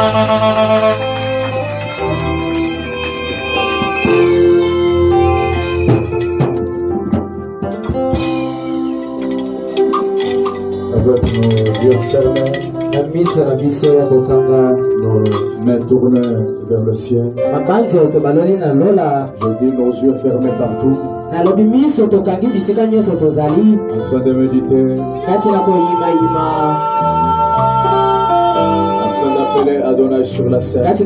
Avec nos yeux fermés, nos mains tournées vers le ciel. Je dis nos yeux fermés partout. En train de méditer. En train d'appeler Adonai sur la scène. Est-ce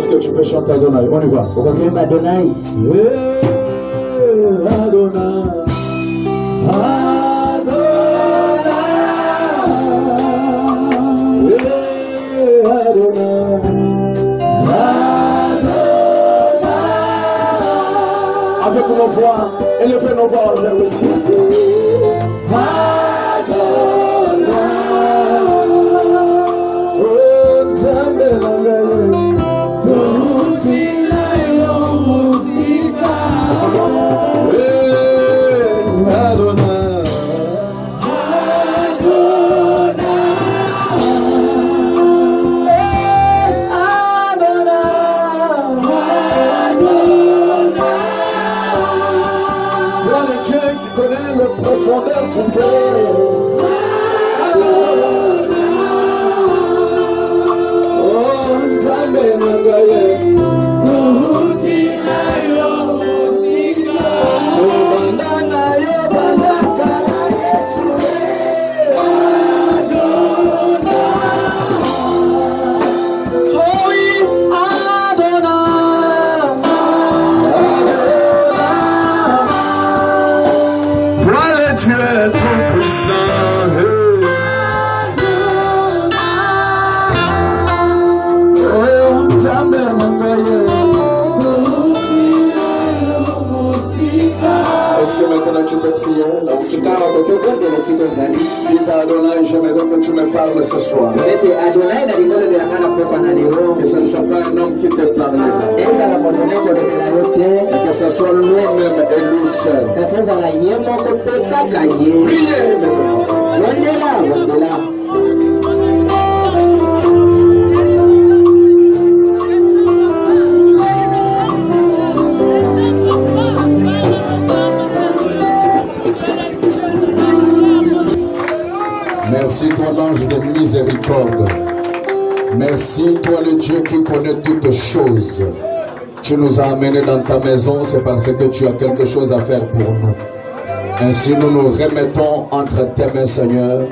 que tu peux chanter Adonai? On y va. Adonai. Adonai. Avec nos voix, élevez nos voix vers le ciel. Connais le profondeur du cœur. Oh, Nzambe nangaye. Tobandana yo bandaka na Yesu. Oh, tu es tout puissant. Est-ce que maintenant tu peux prier là où tu es? Dis à Adonai, j'aimerais que tu me parles ce soir. Que ce ne soit pas un homme qui te parle. Et que ce soit lui-même et lui seul. Priez, mes amis. Merci toi l'ange de miséricorde. Merci toi le Dieu qui connaît toutes choses. Tu nous as amenés dans ta maison, c'est parce que tu as quelque chose à faire pour nous. Ainsi nous nous remettons entre tes mains, Seigneur.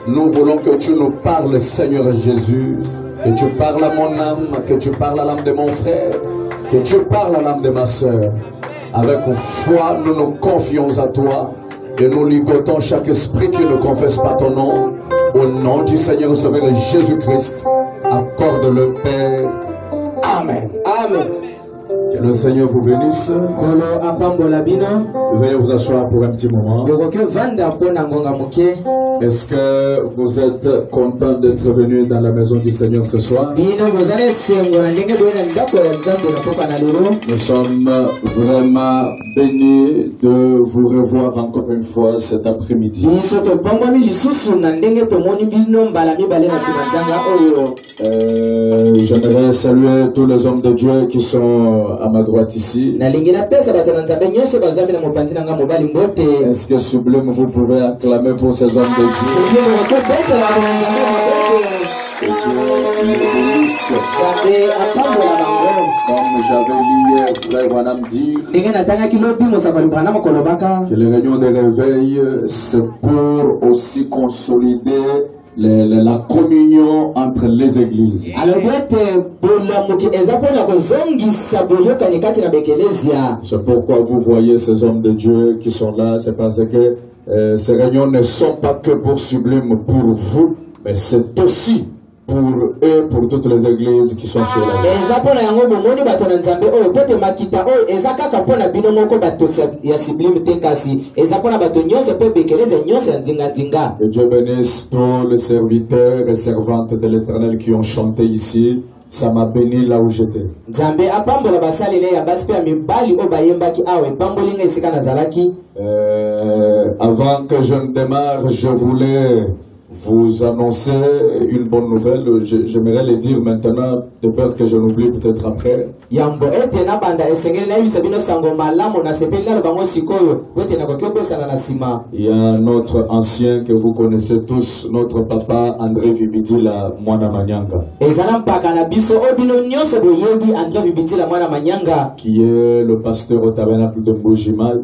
Nous voulons que tu nous parles, Seigneur Jésus. Que tu parles à mon âme, que tu parles à l'âme de mon frère, que tu parles à l'âme de ma soeur. Avec foi, nous nous confions à toi. Et nous ligotons chaque esprit qui ne confesse pas ton nom. Au nom du Seigneur Sauveur Jésus-Christ, accorde-le Père. Amen. Amen. Que le Seigneur vous bénisse. Veuillez vous asseoir pour un petit moment. Est-ce que vous êtes content d'être venu dans la maison du Seigneur ce soir? Nous sommes vraiment bénis de vous revoir encore une fois cet après-midi. J'aimerais saluer tous les hommes de Dieu qui sont à ma droite ici. Est-ce que sublime vous pouvez acclamer pour ces hommes de Dieu? Que Dieu les bénisse. Comme j'avais lu hier, frère Branham dire que les réunions de réveil, c'est pour aussi consolider la communion entre les églises. C'est pourquoi vous voyez ces hommes de Dieu qui sont là, c'est parce que ces réunions ne sont pas que pour Sublime, pour vous, mais c'est aussi pour eux, pour toutes les églises qui sont sur la terre. Que Dieu bénisse tous les serviteurs et servantes de l'Éternel qui ont chanté ici. Ça m'a béni là où j'étais. Avant que je ne démarre, je voulais vous annoncer une bonne nouvelle. J'aimerais le dire maintenant, de peur que je l'oublie peut-être après. Il y a notre ancien que vous connaissez tous, notre papa André Vibiti la Mwana Manyanga, qui est le pasteur au tabernacle de Mbujimai.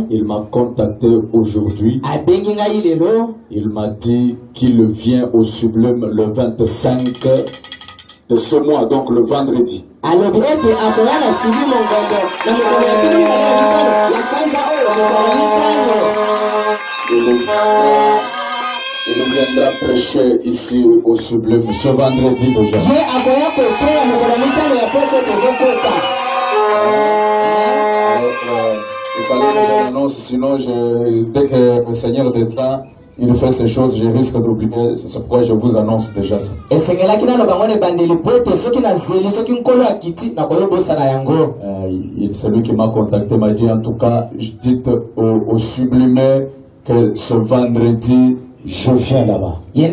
Il m'a contacté aujourd'hui. Il m'a dit qu'il vient au Sublime le 25 de ce mois, donc le vendredi. Il viendra prêcher ici au Sublime ce vendredi déjà. Il fallait que je l'annonce, sinon dès que le Seigneur d'État il fait ces choses, je risque d'oublier. C'est pourquoi je vous annonce déjà ça. Celui qui m'a contacté m'a dit en tout cas, dites au Sublimé que ce vendredi je viens là-bas. Et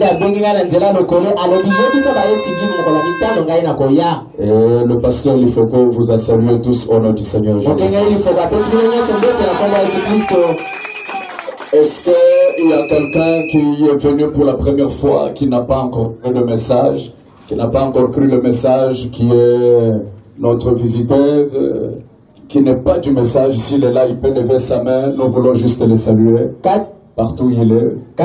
le pasteur Lifoko vous a salué tous au nom du Seigneur Jésus. Est-ce qu'il y a quelqu'un qui est venu pour la première fois, qui n'a pas encore cru le message, qui qui est notre visiteur, qui n'est pas du message? S'il est là, il peut lever sa main. Nous voulons juste le saluer. Partout où il est. Vous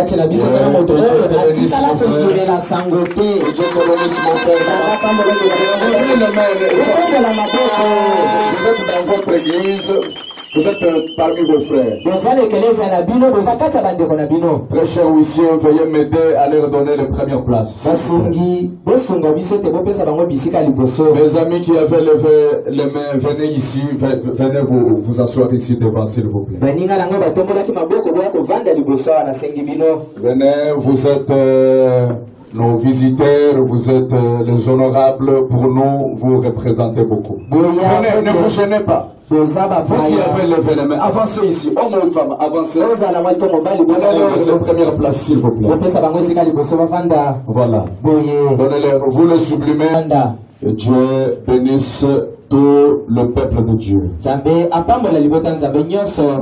êtes dans votre église. Vous êtes parmi vos frères. Très chers huissiers, veuillez m'aider à leur donner les premières places. Mes amis qui avaient levé les mains, venez ici, venez vous asseoir ici devant, s'il vous plaît. Venez, vous êtes nos visiteurs, vous êtes les honorables pour nous, vous représentez beaucoup. Venez, ne vous gênez pas. Vous qui avez levé les mains, avancez ici, hommes ou femmes, avancez. Donnez-leur les premières places, s'il vous plaît. Voilà. Donnez-leur, vous le sublimez. Que Dieu bénisse tout le peuple de Dieu.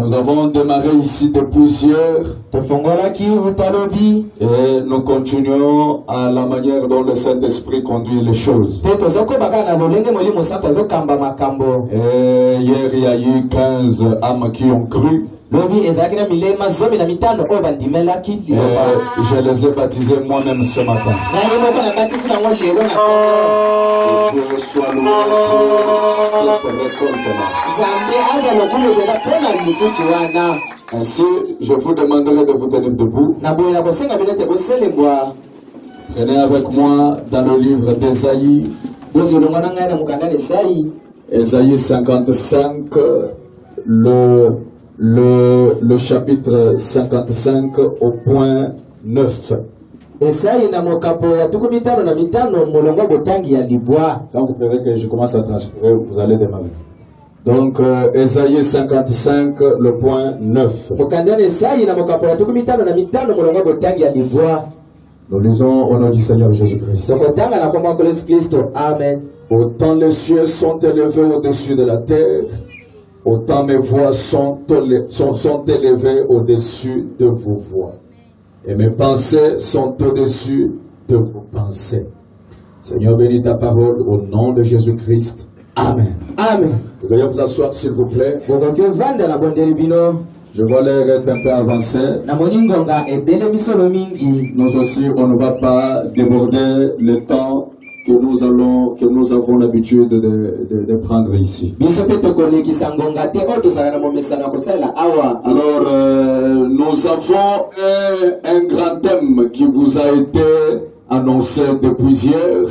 Nous avons démarré ici depuis hier et nous continuons à la manière dont le Saint-Esprit conduit les choses. Et hier il y a eu 15 âmes qui ont cru. Et je les ai baptisés moi-même ce matin. Dieu soit loué pour cette récolte-là. Ainsi, je vous demanderai de vous tenir debout. Prenez avec moi dans le livre d'Ésaïe, Ésaïe 55, le chapitre 55 au point 9. Quand vous verrez que je commence à transpirer, vous allez démarrer. Donc, Ésaïe 55, le point 9. Nous lisons au nom du Seigneur Jésus-Christ. Amen. Autant les cieux sont élevés au-dessus de la terre, autant mes voix sont élevées au-dessus de vos voix. Et mes pensées sont au-dessus de vos pensées. Seigneur, bénis ta parole au nom de Jésus-Christ. Amen. Amen. Veuillez vous asseoir, s'il vous plaît. Je vois l'air être un peu avancé. Nous aussi, on ne va pas déborder le temps que nous avons l'habitude de prendre ici. Alors, nous avons un grand thème qui vous a été annoncé depuis hier.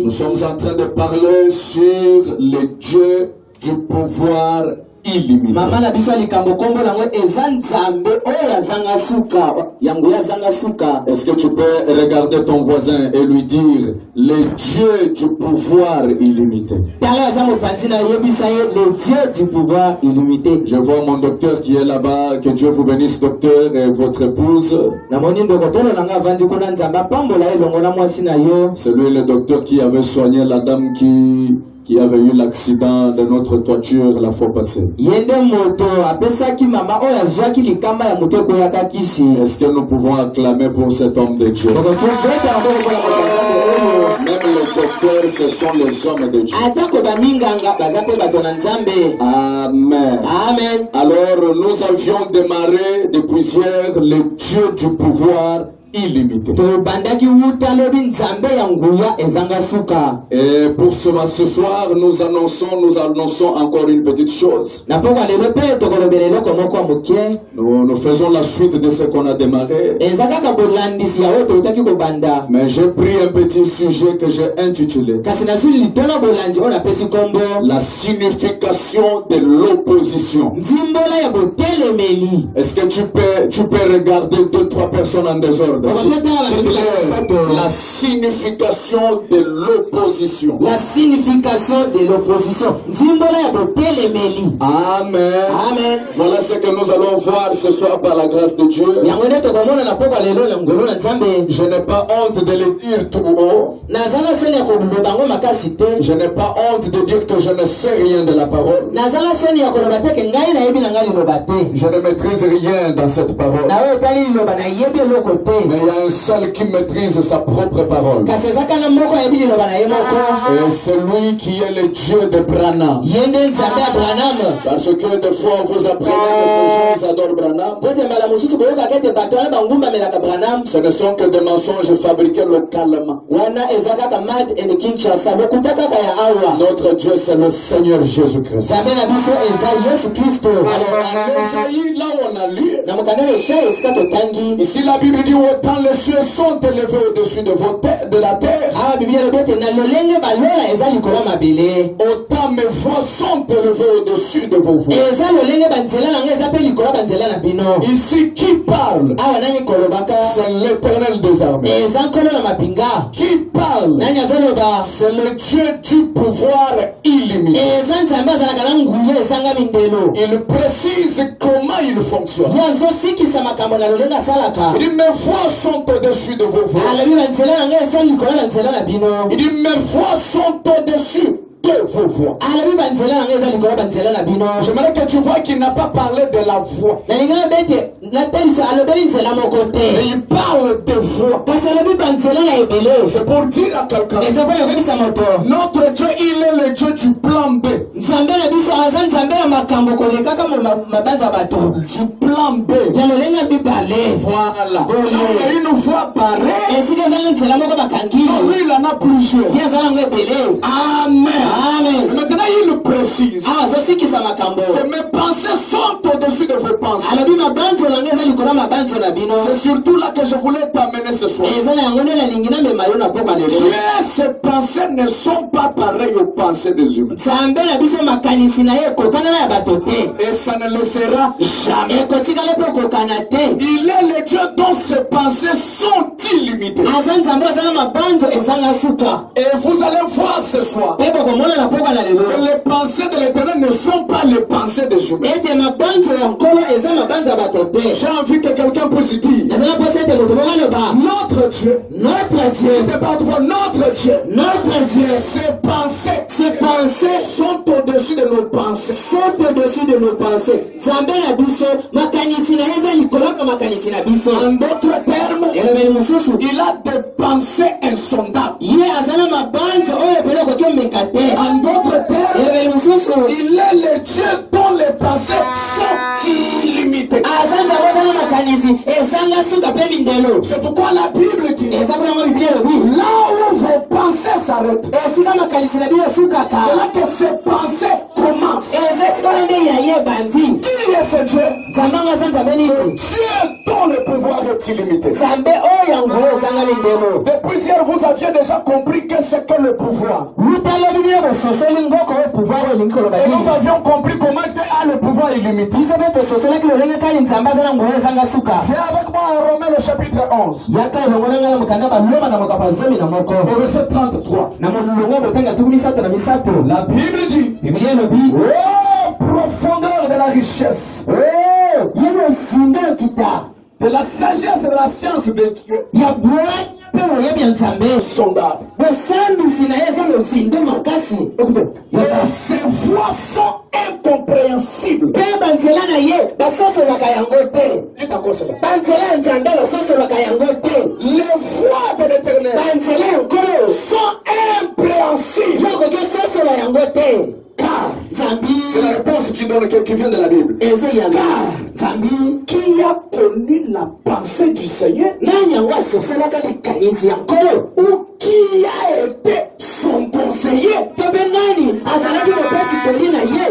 Nous sommes en train de parler sur les dieux du pouvoir illimité. Mama na biso likambo kombo lango eza nzambe oyo azanga suka yango yazanga suka. Est-ce que tu peux regarder ton voisin et lui dire le Dieu du pouvoir illimité? Tala azango patina yebisa ye le Dieu du pouvoir illimité. Je vois mon docteur qui est là-bas. Que Dieu vous bénisse, docteur, et votre épouse. Na moni ndokotolo nanga vandi kuna nzamba pambola elongo na mwasi na yo. C'est lui le docteur qui avait soigné la dame qui avait eu l'accident de notre toiture la fois passée. Yende moto apesaki mama oyo azwaki likamba ya moto koyaka kisi. Est-ce que nous pouvons acclamer pour cet homme de Dieu? Même les docteurs, ce sont les hommes de Dieu. Amen. Amen. Alors nous avions démarré depuis hier le Dieu du pouvoir illimité. Et pour ce soir, nous annonçons encore une petite chose. Nous faisons la suite de ce qu'on a démarré. Mais j'ai pris un petit sujet que j'ai intitulé la signification de l'opposition. Est-ce que tu peux regarder 2-3 personnes en désordre? La signification de l'opposition. La signification de l'opposition. Amen. Amen. Voilà ce que nous allons voir ce soir par la grâce de Dieu. Je n'ai pas honte de le dire tout haut. Je n'ai pas honte de dire que je ne sais rien de la parole. Je ne maîtrise rien dans cette parole. Mais il y a un seul qui maîtrise sa propre parole. Et c'est lui qui est le Dieu de Branham. Parce que des fois vous apprenez que ces gens ils adorent Branham. Ce ne sont que des mensonges fabriqués localement. Notre Dieu c'est le Seigneur Jésus-Christ. Alors en Ésaïe, là où on a lu, ici la Bible dit autant les cieux sont élevés au-dessus de la terre, autant mes voix sont élevées au-dessus de vos voix. Ici qui parle? C'est l'Éternel des armées. Qui parle? C'est le Dieu du pouvoir illimité. Il précise comment il fonctionne. Il dit mes voix sont au-dessus de vos voix. Il dit mes voix sont au-dessus de vos voix. J'aimerais que tu vois qu'il n'a pas parlé de la voix. Mais il parle de voix. C'est pour dire à quelqu'un, notre Dieu il est le Dieu du plan B. Du plan B. Voilà. Il y a une voix pareille. Lui il en a plusieurs. Amen. Amen. Maintenant il le précise. Que mes pensées sont au-dessus de vos pensées. C'est surtout là que je voulais t'amener ce soir. Ces pensées ne sont pas pareilles aux pensées des humains. Et ça ne le sera jamais. Il est le Dieu dont ses pensées sont illimitées. Et vous allez voir ce soir que les pensées de l'Éternel ne sont pas les pensées des humains. J'ai envie que quelqu'un puisse dire notre Dieu, notre Dieu, ses pensées sont au-dessus de nos pensées. En d'autres termes, il a des pensées insondables. En d'autres termes, il est le Dieu dont les pensées sont illimitées. C'est pourquoi la Bible dit là où vos pensées s'arrêtent, c'est là que ces pensées commencent. Qui est ce Dieu? Dieu dont le pouvoir est est illimité. Nzambe oyo nguya ezanga mindemo. Depuis hier, vous aviez déjà compris que c'est que le pouvoir. Lutalo bibia bososoli ngoko o pouvoir elingi koloba. Et nous avions compris comment Dieu a le pouvoir illimité. Biso be tososolaki lolenge kali nzambe azala nguya ezanga suka. Viens avec moi en Romains le chapitre 11. Yaka elongola ngala mukanda baloma na mokapa zomi na moko. Au verset 33. Na molongo botenga tukumi sato na misato. La Bible dit, Biblia elobi. oh, profondeur de la richesse, Oh, yebo isindo kita. de la sagesse et de la science de Dieu. Ya bwanya pe oyebi ya nzambe. Sondable. Bosambisi na ye eza mosindo makasi. Écoutez, ses voies sont incompréhensibles. Pe banzela na ye basosolaka yango te. Dites encore cela. Banzela ya nzambe basosolaka yango te. Les voies de l'éternel Banzela ya nkolo sont impréhensibles. yokoki ososola yango te. Car Nzambi c'est la réponse qui vient de la Bible. eza yango. Nzambi Qui a connu la pensée du Seigneur nani yango asosolaka likanisi ya nkolo? ou qui a été son conseiller? To mpe nani azalaki mopesi toli na ye?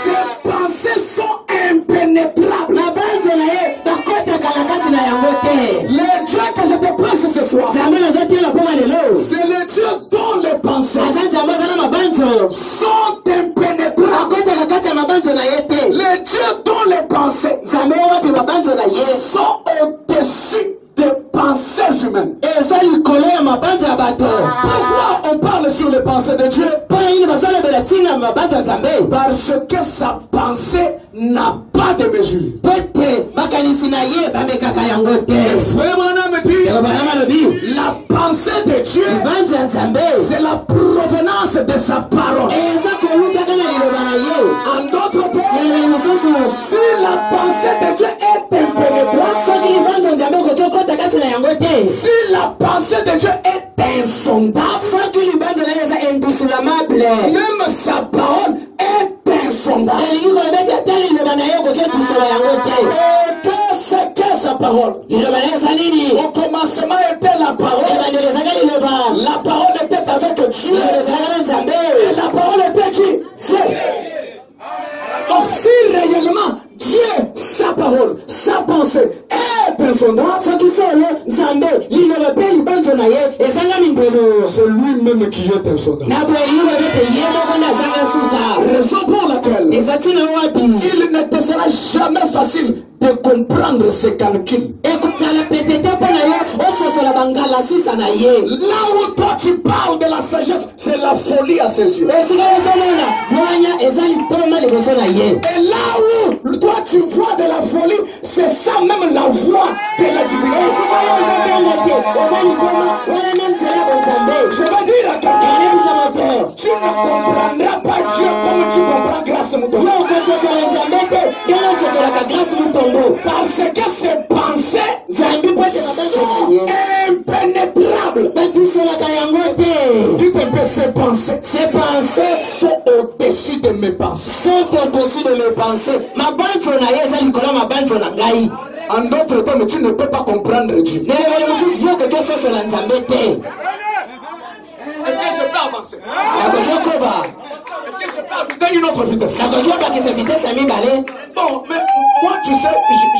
Ses pensées sont impénétrables. Mabanzo na ye bakotaka na kati na yango te. Le Dieu que je te prêche ce soir, Nzambe nazotiela mpo lelo c'est le Dieu dont les pensées aza nzambe azala mabanzo sont impénétrables. akotaka kati ya mabanzo na ye te. Le Dieu dont les pensées Nzambe wapi mabanzo na ye sont au-dessus des pensées humaines. eza likolo ya mabanzo ya bato. Pourquoi on parle sur les pensées de Dieu? mpo na nini basolobela ntina mabanzo ya nzambe? Parce que sa pensée n'a pas de mesure. po te makanisi na ye bamekaka yango te. Frère Branham me dit, bana malobi la pensée de Dieu, mabanzo ya nzambe c'est la provenance de sa parole. eza kowutaka na liloba na ye. En d'autres termes, elelo mosusu si la pensée de Dieu est impénétrable, soki libanzo ya nzambe okoki okota kati na yango te. si la pensée de Dieu est insondable, soki libanzo na ye eza indusulamable même sa parole est insondable. elingi koloba ete ata liloba na ye okoki otusola yango te. Et que c'est que sa parole? liloba na ye eza nini? Au commencement était la parole. ebandelo ezaka liloba. La parole était avec Dieu. liloba ezalaka na nzambe. Et la parole était qui? Dieu. Donc si réellement Dieu, sa parole, sa pensée est insondable, soki solo nzambe liloba mpe libanzo na ye ezanga mindelo. c'est lui-même qui est insondable. na boye elingi koloba ete ye moko nde azanga suka. Raison pour laquelle eza ntina wapi? il ne te sera jamais facile de comprendre ses calculs. ekotala pete te mpo na ye ososola bangala sisa na ye. Là où toi tu parles de la sagesse, c'est la folie à ses yeux. esika ozomona mwanya eza litoma liboso na ye. Et là où toi tu vois de la folie, c'est ça même la voix de la divinité. esika yo ozobenda te eza litoma wana nde nzela ya bonzambe. Je veux dire à quelqu'un, elebisa moto tu ne comprendras pas Dieu comme tu comprends grâce à mon yo okososola nzambe te ndenge ososolaka grâce motongo. Parce que ses pensées nzambe mpo ete mabanzo na sont ye impénétrables. batusolaka yango te. Dites un peu, ses pensées ses pensées sont au-dessus de mes pensées. sont au-dessus de mes pensées. mabanzo na ye eza likolo ya mabanzo na ngai. En d'autres termes, tu ne peux pas comprendre Dieu. nelelo mosusu yo okoki ososola nzambe te. Est-ce que je peux avancer? nakoki okoba Est-ce que je peux ajouter une autre vitesse? nakoki obakisa vitese ya mibale. Bon, mais moi, tu sais,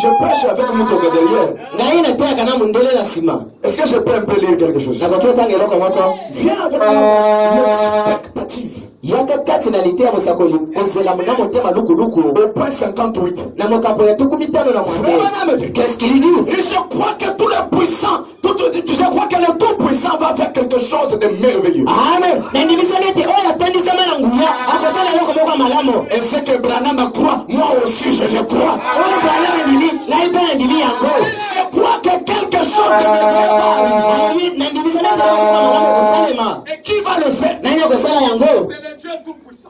je prêche avec mon truc derrière. ngai nateyaka na mondele na nsima. Est-ce que je peux un peu lire quelque chose? nakoki otanga eloko moko. Viens avec moi. L'expectative. yaka kati na lite ya mosakoli kozela na motema lukuluku. Au point 58. na mokapo ya tuku mitano na Frère mwambe. Branham dit, Qu'est-ce qu'il dit? et je crois que tout le puissant, je crois que le tout puissant va faire quelque chose de merveilleux. amen. na ndimisami ete oyo atondisama na nguya akosala eloko moko ya malamu. Et ce que Branham croit, moi aussi je crois. oyo Branham andimi ngai mpe nandimi yango. Je crois que quelque chose de merveilleux va arriver. na ndimisami ete eloko moko ya malamu kosalema. Et qui va le faire? nani akosala yango?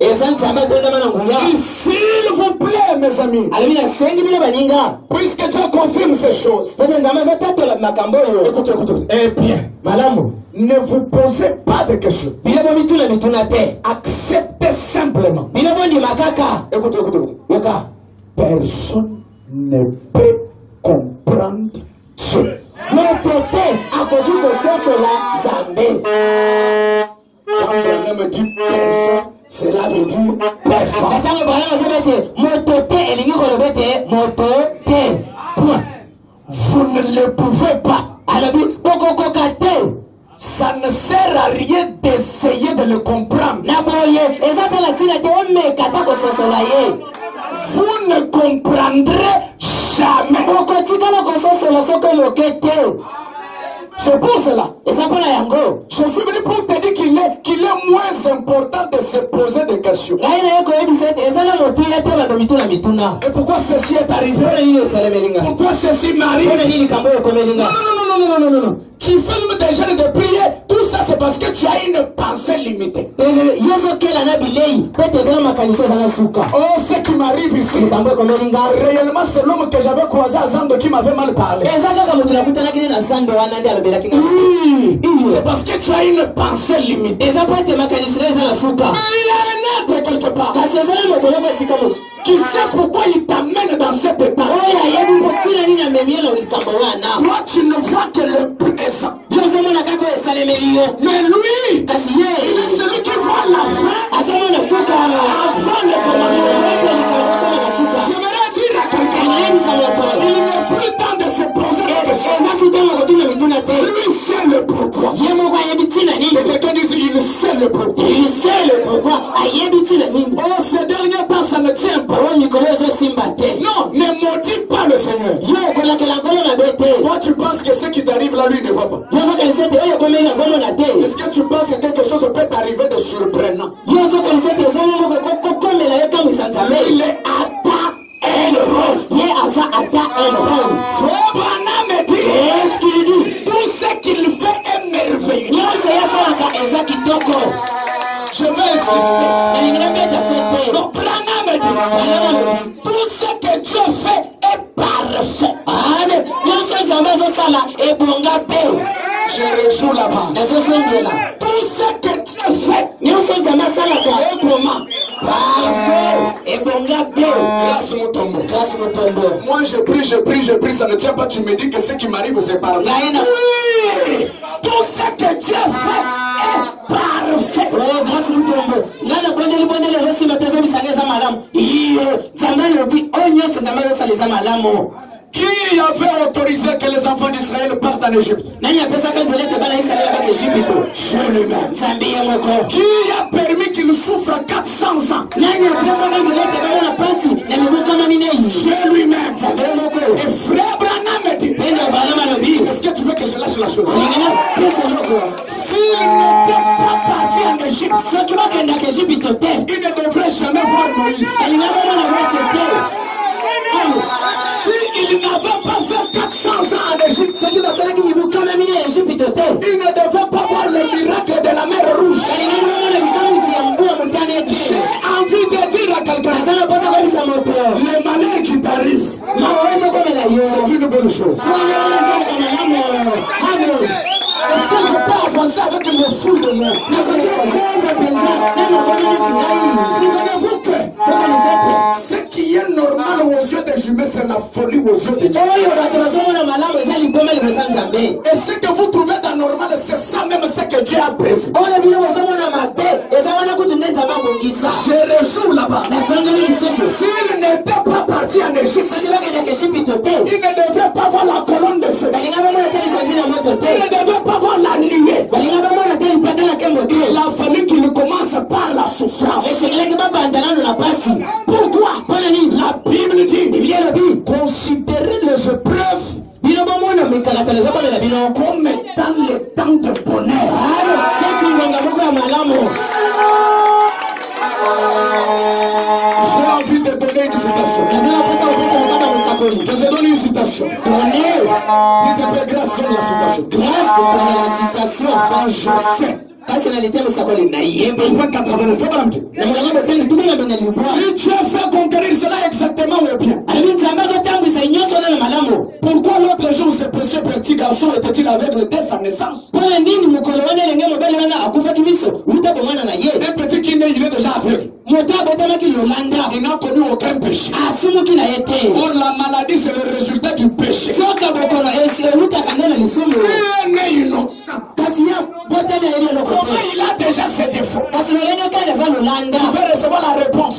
eza nzambe atondama na nguya. S'il vous plaît, mes amis, alobi nasengi bino baninga puisque Dieu confirme ces choses, ete nzambe azotatola makambo oyo. écoutez, eh bien, malamu ne vous posez pas de questions. bilobo mituna mituna te. Acceptez simplement. bilobo ndima kaka. Écoutez. yoka Personne ne peut comprendre Dieu. moto te akoki kososola nzambe. Quand Branham dit personne, cela veut dire personne. ntango Branham azoba ete moto te elingi koloba ete moto te. Point. Vous ne le pouvez pas. Ça ne sert à rien d'essayer de le comprendre. Vous ne comprendrez jamais. C'est pour cela. Je suis venu pour te dire qu'il est moins important de se poser des questions. Et pourquoi ceci est arrivé? Pourquoi ceci m'arrive? Non. Tu filmes des jeunes de prière, tout ça c'est parce que tu as une pensée limitée. Oh, ce qui m'arrive ici, réellement c'est l'homme que j'avais croisé à Zando qui m'avait mal parlé. Oui, c'est parce que tu as une pensée limitée. Mais il y a un être quelque part. Tu sais pourquoi il t'amène dans cet état. Toi tu ne vois que le présent. Mais lui, il est celui qui voit la fin avant le commencement. J'aimerais dire à quelqu'un, il n'est plus temps de se poser des questions. Lui sait le pourquoi. Et quelqu'un dit il sait le pourquoi. Oh, ces derniers temps ça ne tient pas. Non, ne maudis pas le Seigneur. Toi tu penses que ce qui t'arrive là lui ne va pas. Est-ce que tu penses que quelque chose peut t'arriver de surprenant? Il est tout ce qu'il fait est merveilleux. Je vais insister. Donc, tout ce que Dieu fait est parfait. Je rejoue là-bas. Tout ce que Dieu fait est autrement. Grâce mon tombeau. Moi je prie, ça ne tient pas. Tu me dis que ce qui m'arrive c'est parfait. Oui, tout ce que Dieu fait est parfait. Qui avait autorisé que les enfants d'Israël partent en Égypte? Dieu lui-même. Qui a permis qu'ils souffrent 400 ans? Dieu lui-même. Et frère Branham dit, est-ce que tu veux que je lâche la chose? S'il n'était pas parti en Égypte, il ne devrait jamais voir Moïse. S'il n'avait pas fait 400 ans en Égypte, il ne devait pas voir le miracle de la mer Rouge. J'ai envie de dire à quelqu'un, les malheurs qui t'arrivent, c'est une bonne chose. Est-ce que je peux avancer avec une foule de mots? Souvenez-vous que ce qui est normal aux yeux des humains, c'est la folie aux yeux de Dieu. Et ce que vous trouvez d'anormal, c'est ça même ce que Dieu a prévu. Je rejoue là-bas. S'il n'était pas parti en Égypte, il ne devait pas voir la colonne de feu. Il ne devait pas voir la nuée. Il a fallu qu'il commence par la souffrance. Pourquoi? La Bible dit, considérez les épreuves comme étant le temps de bonheur. J'ai envie de donner une citation. Je te donne une citation. Dites grâce, donne la citation. Ah, je sais. Et tu as fait conquérir cela exactement le bien. Pourquoi l'autre jour ce précieux petit garçon était-il aveugle dès sa naissance? Un petit qui naît, il est déjà aveugle. Il n'a connu aucun péché. Or la maladie c'est le résultat du péché. Comment il a déjà ses défauts? Tu vas recevoir la réponse.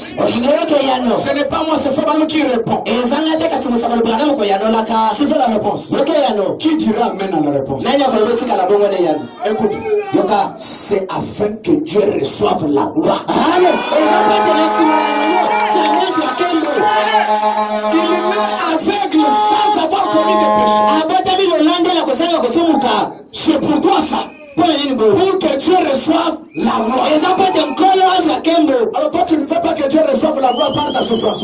Ce n'est pas moi, c'est Fabano qui répond. Suivez la réponse. Qui dira amen à la réponse? Écoute. C'est afin que Dieu reçoive la gloire. Amen. Il est aveugle sans avoir commis de péché. C'est pourquoi ça. Pour que Dieu reçoive la gloire. Alors toi tu ne veux pas que Dieu reçoive la gloire par ta souffrance.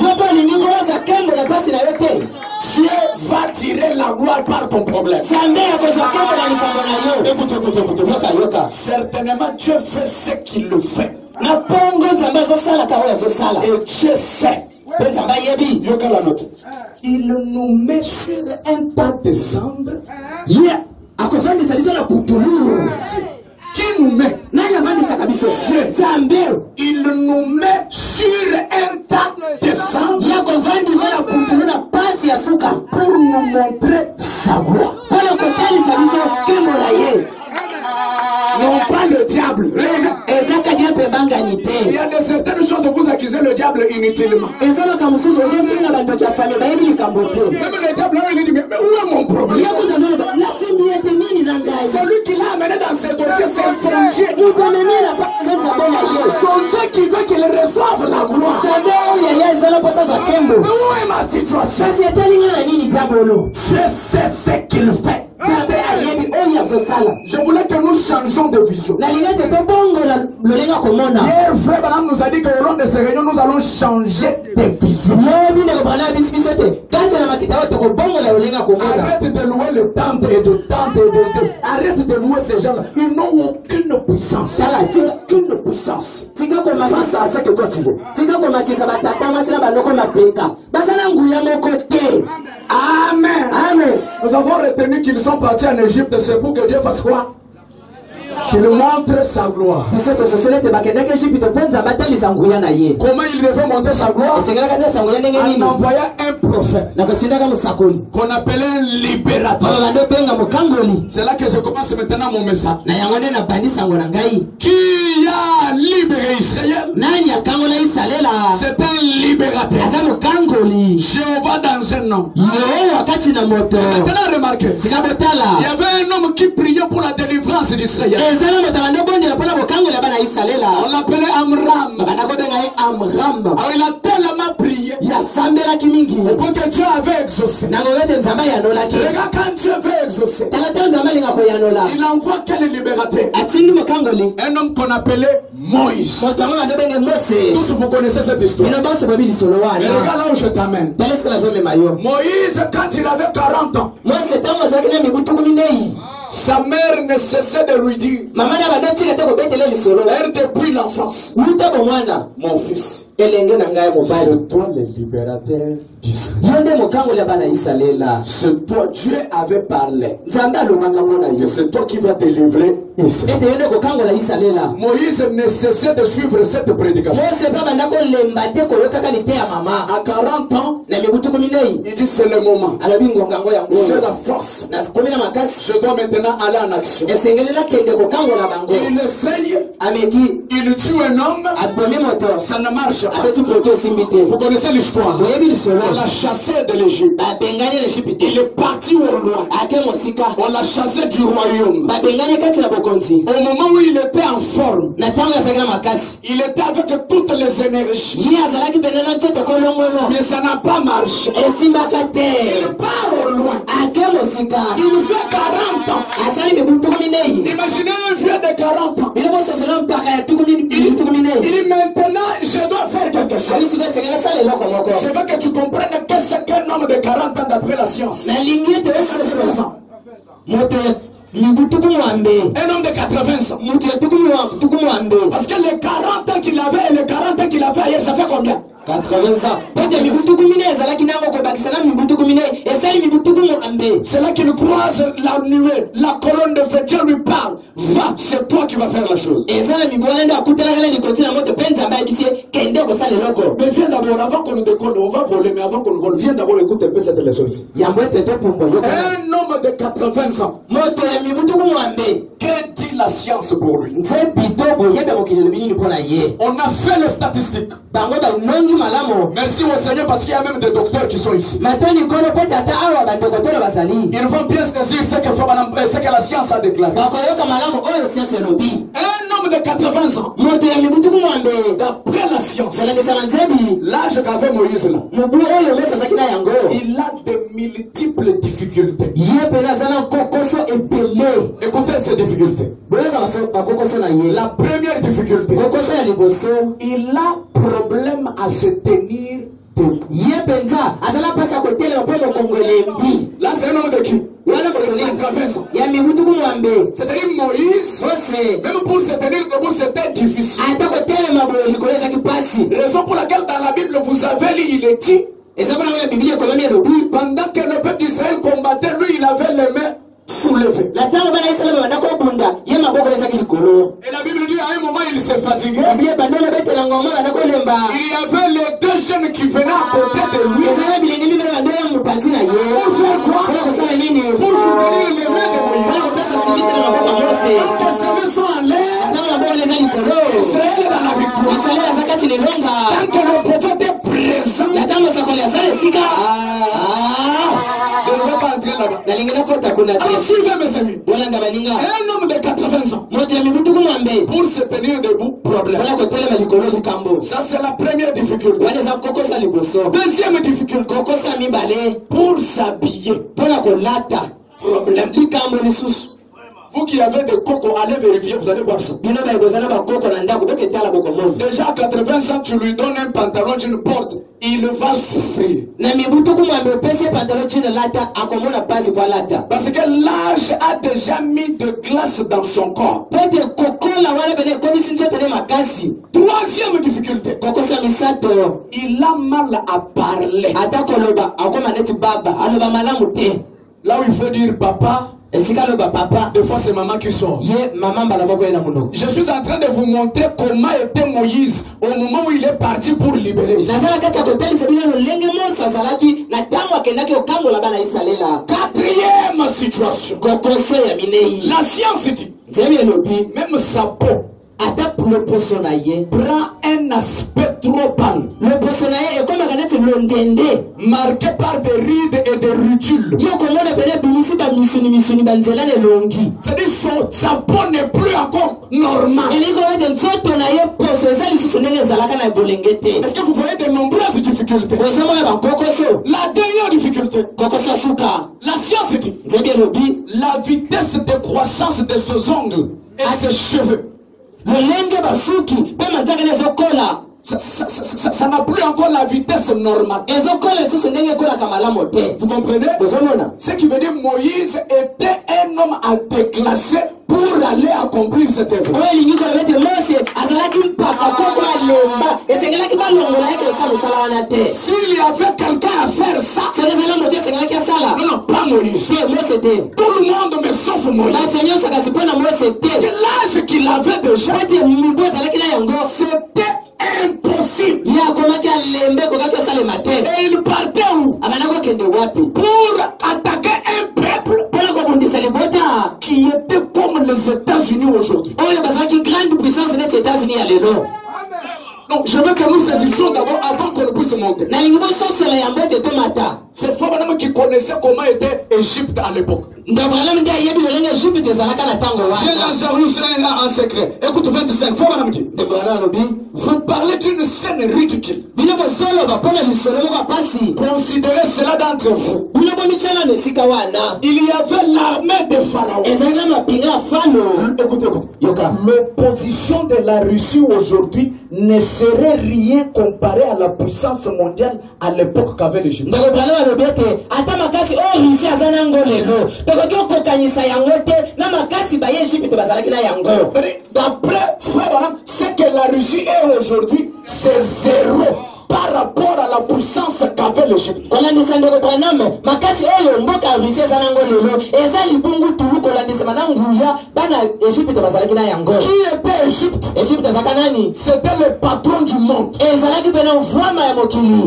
Dieu va tirer la gloire par ton problème. Écoute. Certainement Dieu fait ce qu'il le fait. Et Dieu sait. La note. Il nous met sur un tas de cendres. Qui nous met? Il nous met sur un tas de cendres pour nous montrer sa gloire. Non pas le diable. Il y a de certaines choses où vous accusez le diable inutilement. Même le diable, il dit, mais où est mon problème? Celui qui l'a amené dans ce dossier, c'est son Dieu. Son Dieu qui veut qu'il reçoive la gloire. Mais où est ma situation? Je sais ce qu'il fait. Je voulais que nous changeons de vision. Hier, frère Branham nous a dit qu'au long de ces réunions, nous allons changer de vision. Arrête de louer le tente et de tente et de. Arrête de louer ces gens-là. Ils n'ont aucune puissance. Aucune puissance. Face à ce que toi tu veux. Amen. Amen. Nous avons retenu qu'ils sont partis en Égypte. C'est pour que Dieu fasse quoi? Qu'il montre sa gloire. Comment il devait montrer sa gloire? En envoyant un prophète qu'on appelait un libérateur. C'est là que je commence maintenant mon message. Qui a libéré Israël? C'est un libérateur. Jéhovah dans un nom. Maintenant remarquez, il y avait un homme qui priait pour la délivrance d'Israël. On l'appelait Amram. Alors il a tellement prié pour que Dieu avait exaucé. Regarde, quand Dieu veut exaucer, il envoie quel libérateur? Un homme qu'on appelait Moïse. Tous vous connaissez cette histoire. Mais regarde là où je t'amène. Moïse, quand il avait 40 ans, sa mère ne cessait de lui dire, depuis l'enfance, mon fils, c'est toi le libérateur d'Israël. C'est toi, Dieu avait parlé. C'est toi qui vas délivrer Israël. Moïse ne cessait de suivre cette prédication. À 40 ans, il dit c'est le moment. J'ai la force. Je dois maintenant aller en action. Il essaye, il tue un homme, ça ne marche pas. Vous connaissez l'histoire. On l'a chassé de l'Égypte. Il est parti au roi. On l'a chassé du royaume. Au moment où il était en forme, il était avec toutes les énergies. Mais ça n'a pas marché. Il part au loin. Il fait 40 ans. Imaginez un vieux de 40 ans. Il dit maintenant je dois faire quelque chose. Je veux que tu comprennes qu'est-ce qu'un homme de 40 ans d'après la science. Un homme de 80 ans. Parce que les 40 ans qu'il avait et les 40 ans qu'il a fait hier, ça fait combien? 80 ans. C'est là qu'il croise la nuée, la colonne de feu. Dieu lui parle. Va, c'est toi qui vas faire la chose. Et ça, mi bwana ndio akutana kana nikoti na moto penza ambaye bisie kende ko sale loko. Mais viens d'abord, avant qu'on nous décolle, on va voler, mais avant qu'on vole, viens d'abord écoute un peu cette leçon ici. Yamwe tete pumbo yo. Un homme de 80 ans. Moto ya mi butu kumwambe. Que dit la science pour lui? Nze bitobo yebe ko kilelo bini pona ye. On a fait les statistiques. Bango ba nongi malamo. Merci au Seigneur parce qu'il y a même des docteurs qui sont ici. Matani kono pete ata awa ba dokotoro basali. Ils vont bien se dire ce que la science a déclaré. Ba ko yoka malamo oyo science lobi. Un homme de 80 ans. Moto ya mi butu kumwambe. D'après la science. L'âge qu'avait Moïse là. Il a de multiples difficultés. Écoutez ces difficultés. La première difficulté, il a problème à se tenir debout. Là c'est un homme de qui? C'est-à-dire Moïse, même pour se tenir debout c'était difficile. Raison pour laquelle dans la Bible vous avez lu, il est dit, pendant que le peuple d'Israël combattait, lui il avait les mains soulevées. Et la Bible dit à un moment il s'est fatigué. Il y avait les deux jeunes qui venaient à côté de lui. Pour faire quoi? Pour soutenir les mains de Moïse. Quand ses mains sont en l'air, Israël est dans la victoire. Tant que le prophète est présent, je ne vais pas entrer là-bas. Alors suivez mes amis. Un homme de 80 ans, pour se tenir debout, problème. Ça c'est la première difficulté. Deuxième difficulté, pour s'habiller, problème. Vous qui avez des cocos, allez vérifier, vous allez voir ça. Déjà à 80 ans, tu lui donnes un pantalon d'une porte, il va souffrir. Parce que l'âge a déjà mis de glace dans son corps. Troisième difficulté, il a mal à parler. Là où il faut dire papa, des fois c'est maman qui sort. Je suis en train de vous montrer comment était Moïse au moment où il est parti pour libérer. Quatrième situation, la science dit, même sa peau prend un aspect trop pâle, marqué par des rides et des rutules. C'est-à-dire sa peau n'est plus encore normale. Est-ce que vous voyez de nombreuses difficultés? La dernière difficulté, la science dit, la vitesse de croissance de ses ongles et ses cheveux. Ça n'a plus encore la vitesse normale. Vous comprenez? Ce qui veut dire Moïse était un homme à déclasser pour aller accomplir cette œuvre. S'il y avait quelqu'un à faire ça, non, pas Moïse. Tout le monde mais sauf Moïse. C'est l'âge qu'il avait déjà. C'était impossible. Et il partait où? Pour attaquer un peuple qui était comme les États-Unis aujourd'hui. Donc je veux que nous saisissions d'abord avant qu'on puisse monter. C'est fort madame qui connaissait comment était Égypte à l'époque. Viens dans Jérusalem là en secret. Écoute 25, fort madame qui. Vous parlez d'une scène ridicule. Considérez cela d'entre vous. Il y avait l'armée de Pharaon. Écoutez. L'opposition de la Russie aujourd'hui ne serait rien comparé à la puissance mondiale à l'époque qu'avait l'Égypte. D'après Frère, ce que la Russie est aujourd'hui, c'est zéro par rapport à la puissance qu'avait l'Égypte. Qui était Égypte? C'était le patron du monde.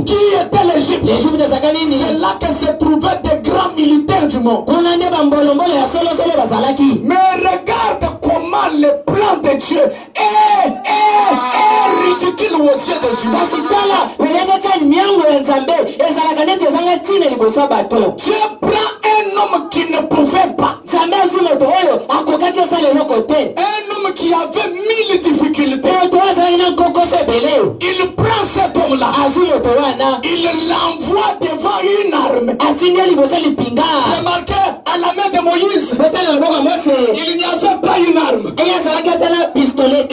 Qui était l'Égypte? C'est là que se trouvaient des grands militaires du monde. Mais regarde comment le plan de Dieu est ridicule aux yeux des humains. Dieu prend un homme qui ne pouvait pas. Un homme qui avait 1000 difficultés. Il prend cet homme-là. Il l'envoie devant une arme. Remarquez, à la main de Moïse, il n'y avait pas une arme.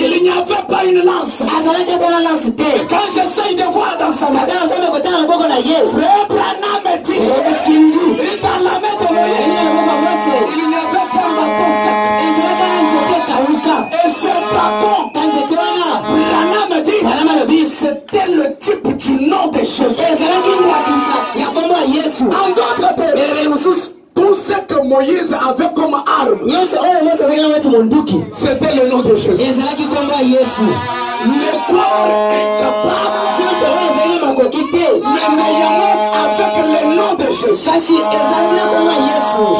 Il n'y avait pas une lance. Et quand j'essaye de voir dans sa main, Frère Branham dit, dans la main de Moïse, il n'y avait qu'un bâton sec. Et ce bâton, Branham dit, c'était le type du nom de Jésus. En d'autres termes, tout ce que Moïse avait comme arme, c'était le nom de Jésus. Le corps est capable, mais n'ayant avec le nom de Jésus.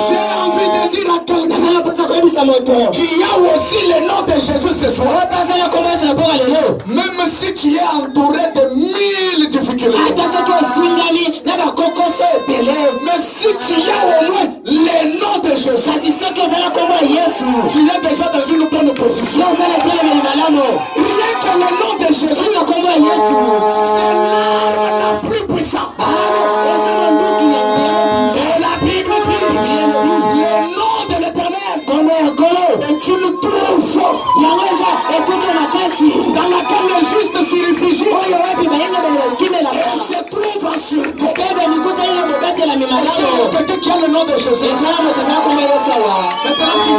J'ai envie de dire à quelqu'un qui a aussi le nom de Jésus ce soir, même si tu es entouré de 1000 difficultés, mais si tu as au moins le nom de Jésus, tu es déjà dans une bonne position. Rien que le nom de Jésus, c'est l'arme la plus puissante. Et la Bible dit, le nom de l'Éternel est une tour forte dans laquelle le juste se réfugie et se trouve en sûreté. Est-ce que quelqu'un qui a le nom de Jésus? Maintenant, je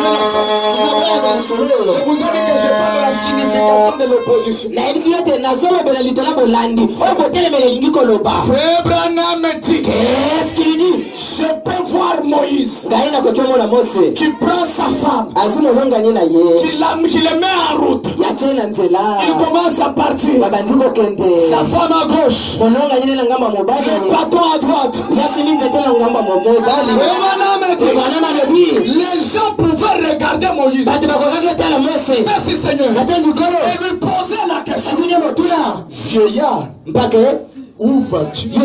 vous ai dit que je parle de la signification de l'opposition. Frère Branham dit, qu'est-ce qu'il dit? Je peux voir Moïse qui prend sa femme, qui le met en route. Il commence à partir. Sa femme à gauche, le bâton à droite. Les gens pouvaient regarder Moïse. Merci Seigneur. Et lui poser la question. Vieillard, où vas-tu? Les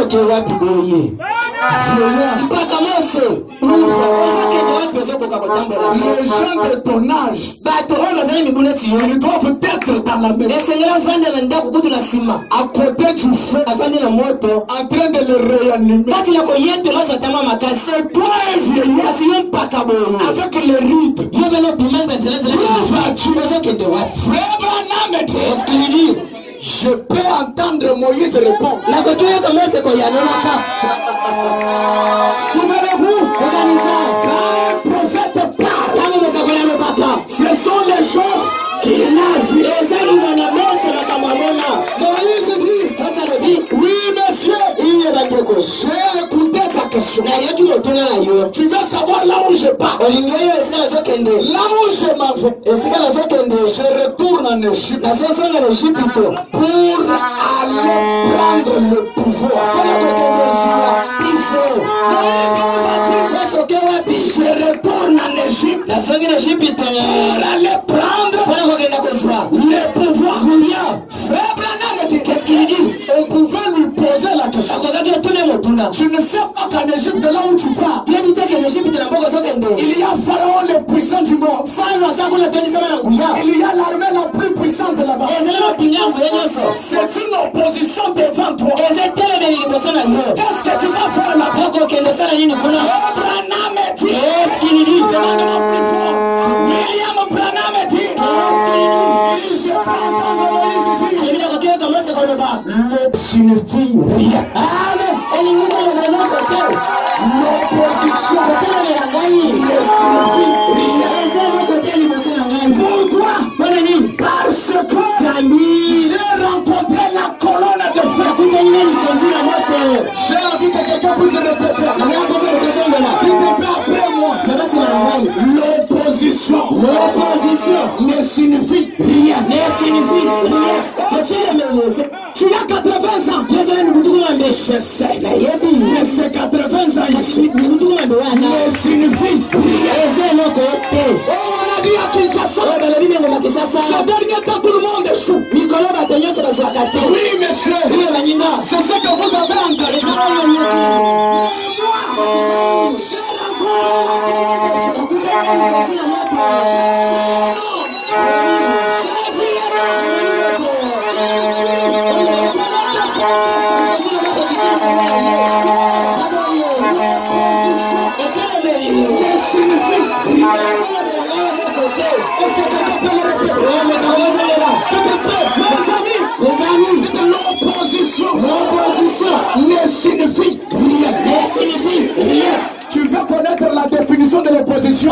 gens de ton âge, ils doivent être dans la maison, à côté du feu, en train de le réanimer. C'est toi un vieillard avec les rides. Où vas-tu? Frère Branham, qu'est-ce qu'il dit? Je peux entendre Moïse répondre. Souvenez-vous, quand un prophète parle, ce sont les choses qu'il a vues. Moïse dit, oui monsieur, j'ai écouté ta question. Tu veux savoir là où je pars? Là où je m'en vais, je retourne en Égypte pour aller prendre le pouvoir. Je retourne en Égypte pour aller prendre le pouvoir. Frère Branham, qu'est-ce qu'il dit? On pouvait lui poser la question. Tu ne sais pas qu'en Égypte, là où tu pars, il y a Pharaon le puissant du monde. Il y a l'armée la plus puissante de là-bas. C'est une opposition devant toi. Qu'est-ce que tu vas faire là-bas? Branham dit, qu'est-ce qu'il dit? Demande-moi plus fort. William Branham dit, je peux entendre Moïse dire, le signifie rien. L'opposition ne signifie rien. Pour toi, parce que j'ai rencontré la colonne de feu. J'ai envie que quelqu'un puisse répéter. Dites-moi après moi. L'opposition signifie rien. Tu as 80 ans. Je sais, mais c'est 80 ans ici. Ne signifie rien. On a dit à Kinshasa. Ce dernier temps, tout le monde est chou. Oui, monsieur. C'est ce que vous avez entendu. L'opposition ne signifie rien. Tu veux connaître la définition de l'opposition?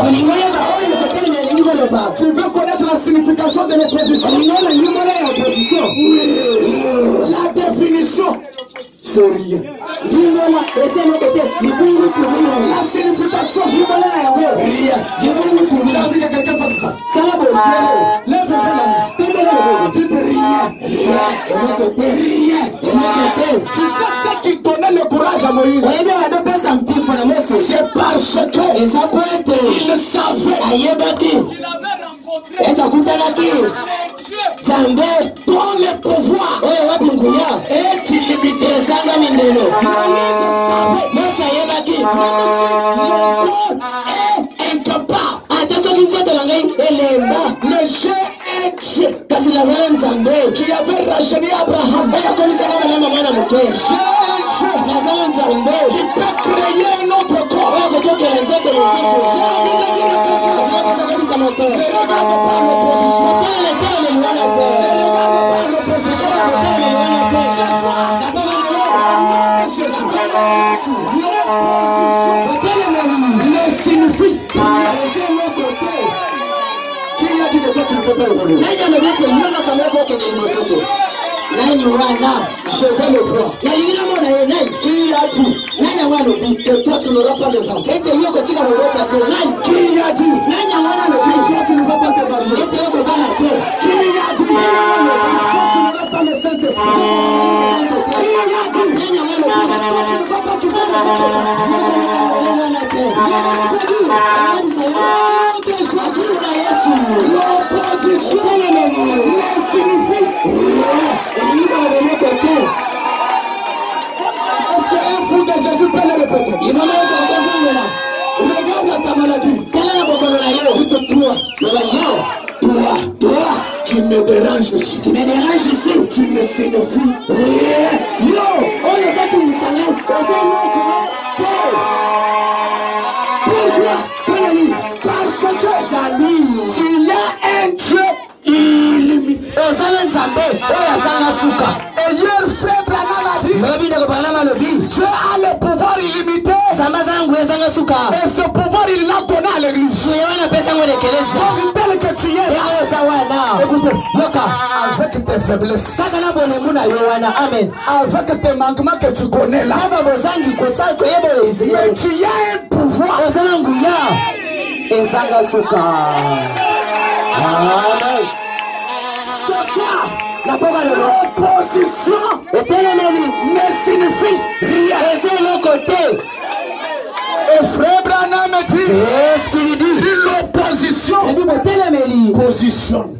Tu veux connaître la signification de l'opposition? Oui. La définition, c'est rien. La signification, rien. J'ai envie que quelqu'un fasse ça. Lève la main. Tu peux rien. Tu sais ce qui donnait le courage à Moïse? C'est parce que il savait dont le pouvoir est illimité. Moïse savait que est incapable. Le G.H. qui avait rajeuni Abraham, qui peut créer un autre corps. Ne signifie qui a dit que toi tu ne peux pas évoluer? Je vais le voir. Qui a dit que toi tu n'auras pas de enfants? Qui a dit que toi tu ne vas pas te marier? Qui a dit que toi tu n'auras pas le Saint-Esprit? Qui a dit que toi tu ne vas pas quitter le l'opposition ne signifie rien. Est-ce qu'un fou de Jésus peut le répéter? Regarde ta maladie. Toi, tu me déranges ici. Tu me signifies rien. Tu as un Dieu illimité. Et hier, frère Branham a dit, Dieu a le pouvoir illimité. Et ce pouvoir, il l'a donné à l'église. Donc, tel que tu es, écoutez, avec tes faiblesses, avec tes manquements que tu connais là, mais tu as un pouvoir. Ce soir, l'opposition ne signifie rien. Et frère Branham me dit, qu'est-ce qu'il dit? L'opposition positionne.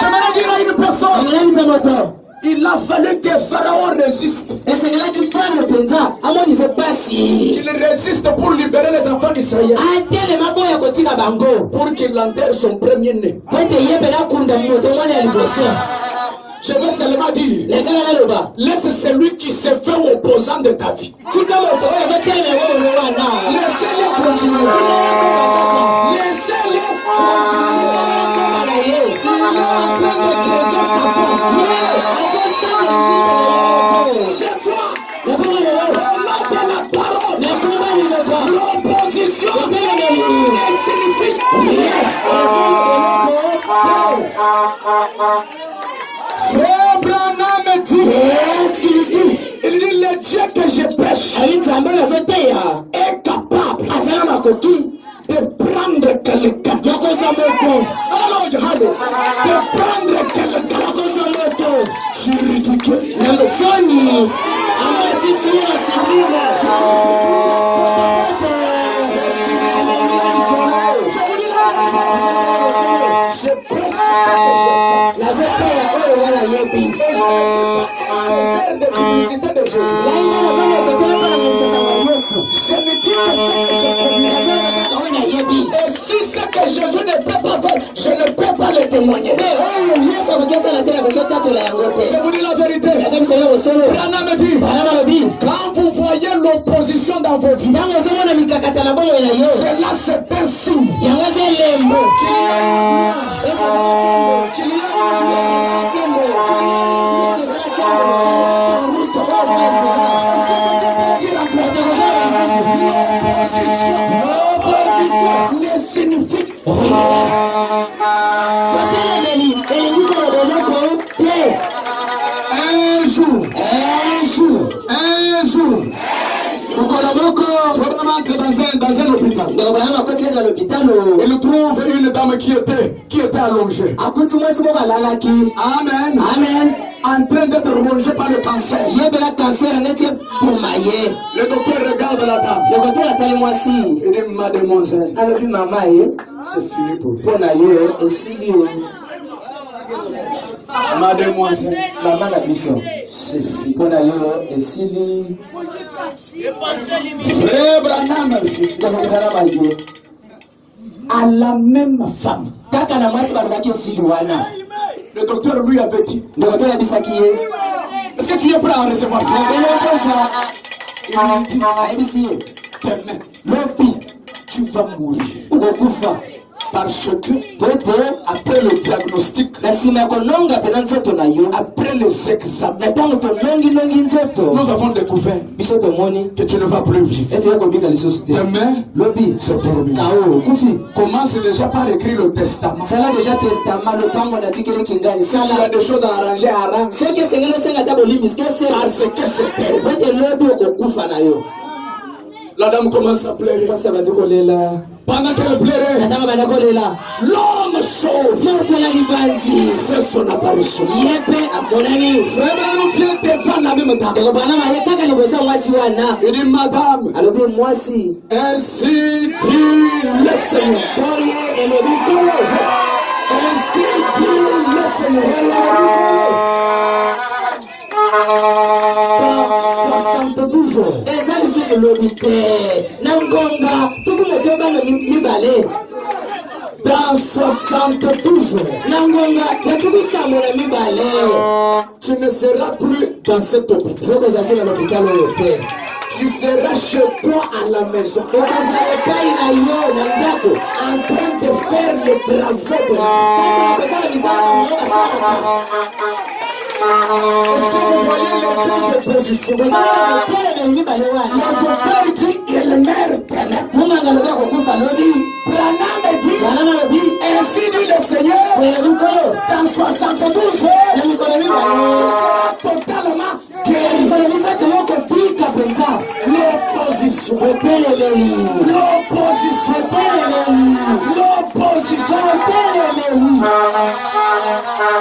J'aimerais dire à une personne, il a fallu que Pharaon résiste. Qu'il résiste pour libérer les enfants d'Israël. Pour qu'il enterre son premier-né. Je veux seulement dire, laisse celui qui se fait opposant de ta vie. Laissez-le continuer. Laissez-le continuer. Il est en train de creuser sa tombe. Cette fois, on a de la parole. L'opposition ne signifie rien. Frère Branham me dit, qu'est-ce qu'il dit? Il dit, le Dieu que je prêche est capable de prendre quelqu'un La zepea oyo wana yebi. De publicité de Jésus. La ina na zama kotela para msasa wa Yesu. Je me dis que ce que je connais. La zama kaka wana yebi. Et si ce que Jésus ne peut pas faire, je ne peux pas le témoigner. Oyo Yesu akokesa la tena koketa tola yangote. Je vous dis la vérité. La zama sema osolo. Branham me dit, Bana lobi. quand vous voyez l'opposition dans vos vies, Yango zama na mikakata na bomo ina yo. cela c'est un signe Yango ze lembo. qu'il y a qu'il y a ne signifie un jour, Fernand entre dans un hôpital. Il trouve une dame qui était allongée. Amen. En train d'être rongée par le cancer. Le docteur regarde la dame. Il dit, mademoiselle, c'est fini pour vous. Mademoiselle, c'est fini. Frère Branham, à la même femme. Le docteur lui avait dit, est-ce que tu es prêt à recevoir ça? Il dit, Pernel, tu vas mourir. Parce que après le diagnostic, après les examens, nous avons découvert que tu ne vas plus vivre. Demain, c'est terminé. Commence déjà par écrire le testament. Si tu as des choses à arranger, arrange. Parce que c'est terminé. La dame commence à pleurer. Pendant qu'elle pleurait, l'homme chauve fait son apparition. Frère Branham vient devant la même dame. Il dit, madame, ainsi dit le Seigneur. Ainsi dit le Seigneur. 72 jours. Dans 72 jours, tu ne seras plus dans cet hôpital. Tu seras chez toi à la maison. En train de faire les travaux de la est-ce que vous voyez les deux oppositions? Le docteur dit il meurt. Branham dit ainsi dit le Seigneur. Dans 72 jours, totalement guéri. L'opposition.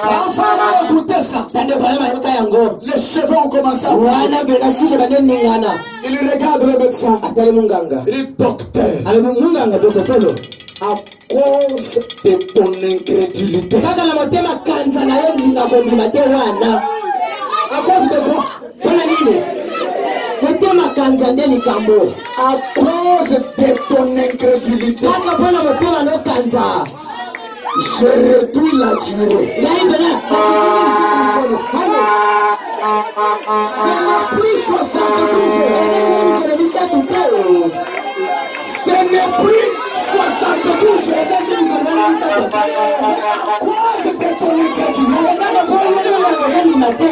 Enfin, on va écouter ça. Les cheveux ont commencé à bouger. Il regarde le médecin. Il dit docteur, à cause de ton incrédulité. À cause de quoi? À cause de ton incrédulité, je réduis la durée. C'est la plus 72 jours. Ce n'est plus 72 jours. À cause de ton incrédulité,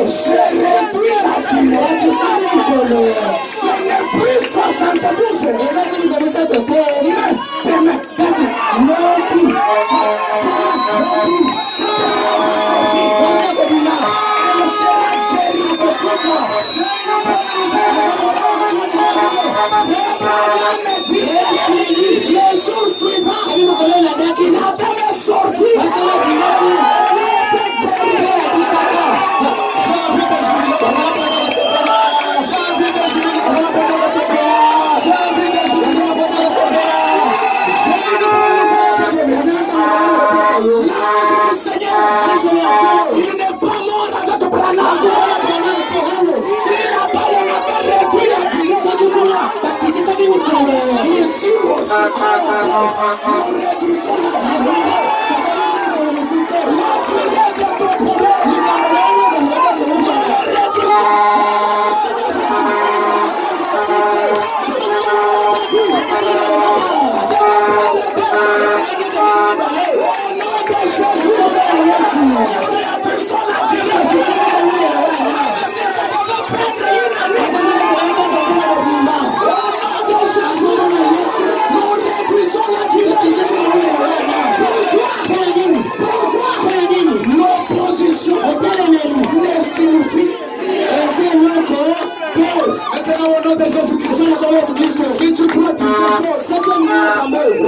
je réduis la durée. Ce n'est plus 72 jours. Demain, les jours suivants, il a jamais sorti. Seigneur, Si tu crois toutes ces choses,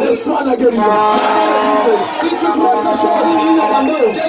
reçois la guérison. Si tu crois ces choses, que Dieu te lève,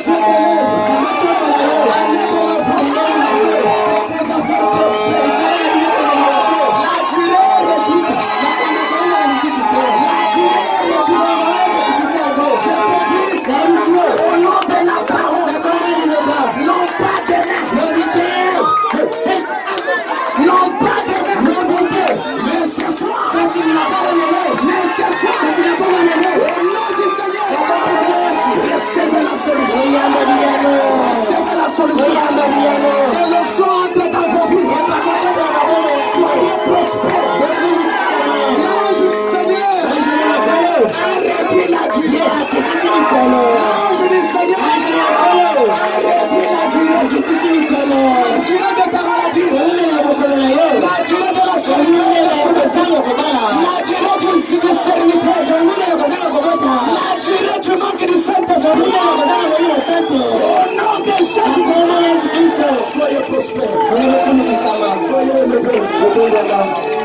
soyez prospères. Soyez élevés. Retournez là.